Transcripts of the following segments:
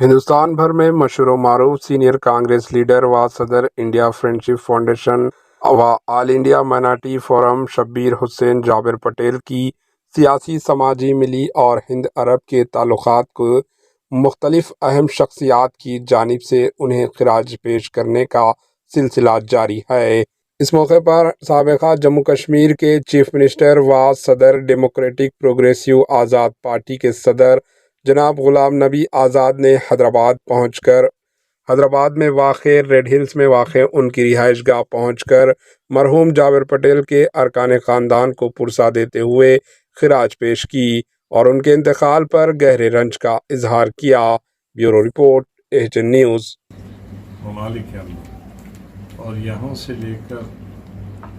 हिंदुस्तान भर में मशहूर व मारूफ सीनियर कांग्रेस लीडर व सदर इंडिया फ्रेंडशिप फाउंडेशन व all India minority forum Shabbir Hussain Jabir Patel की सियासी, समाजी, मिली और हिंद अरब के ताल्लुकात को मुख्तलिफ अहम शख्सियात की जानिब से उन्हें खिराज पेश करने का सिलसिला जारी है। इस मौके पर साबिक़ा जम्मू कश्मीर के चीफ मिनिस्टर व सदर डेमोक्रेटिक प्रोग्रेसिव आज़ाद पार्टी के सदर जनाब गुलाम नबी आज़ाद ने हैदराबाद पहुंचकर हैदराबाद में वाक़े रेड हिल्स में वाक़ उनकी रिहाइश गाह पहुँच मरहूम जाबिर पटेल के अरकान ख़ानदान को पुरसा देते हुए खिराज पेश की और उनके इंतकाल पर गहरे रंज का इजहार किया। Bureau report, HN news. ममालिक के अंदर और यहाँ से लेकर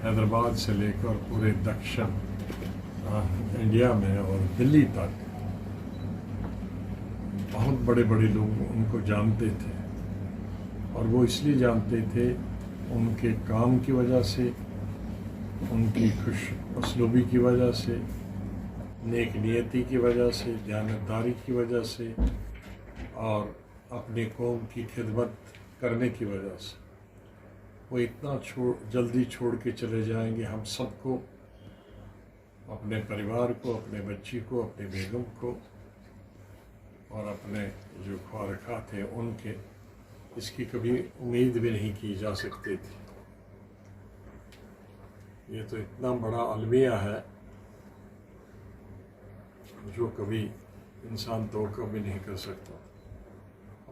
हैदराबाद से लेकर पूरे दक्षिण इंडिया में और दिल्ली तक बहुत बड़े बड़े लोग उनको जानते थे और वो इसलिए जानते थे उनके काम की वजह से, उनकी खुश उसलूबी की वजह से, नेक नियति की वजह से, दयानतदारी की वजह से और अपने कौम की खिदमत करने की वजह से। वो इतना जल्दी छोड़ के चले जाएंगे हम सबको, अपने परिवार को, अपने बच्ची को, अपने बेगम को और अपने जो ख्वारखा थे उनके, इसकी कभी उम्मीद भी नहीं की जा सकती थी। ये तो इतना बड़ा अलमिया है जो कभी इंसान तवक्को भी नहीं कर सकता।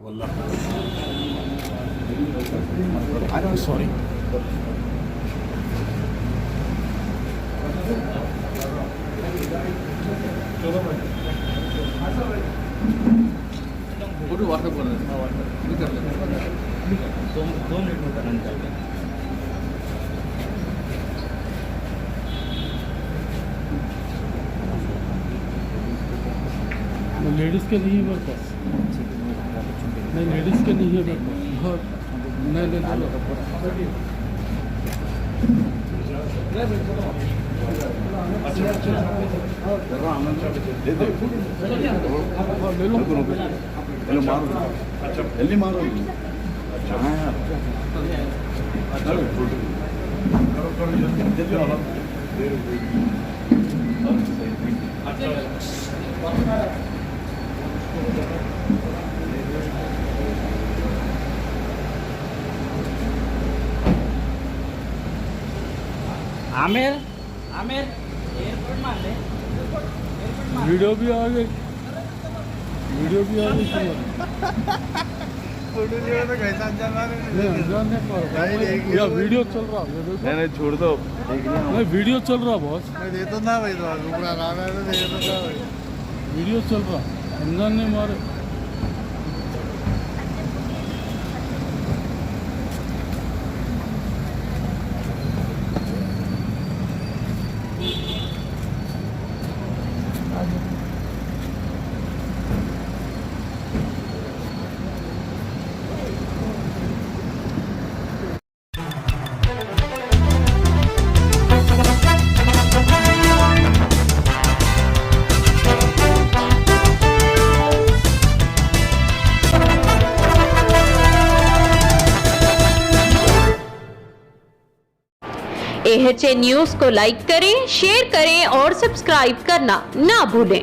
वल्लाह सॉरी व्हाट्सएप कर दो मिनट में करना चाहिए। लेडीज़ के लिए बस नहीं, लेडीज़ के लिए बस जल्दी मारो। आमिर आमिर एयरपोर्ट मान ले, वीडियो भी आ गई, वीडियो भी आ गई। या वीडियो चल रहा है? नहीं छोड़ दो, नहीं वीडियो चल रहा बॉस, दे तो ना भाई, तो वीडियो चल रहा, रमजान ने मारे। एचएन न्यूज़ को लाइक करें, शेयर करें और सब्सक्राइब करना ना भूलें।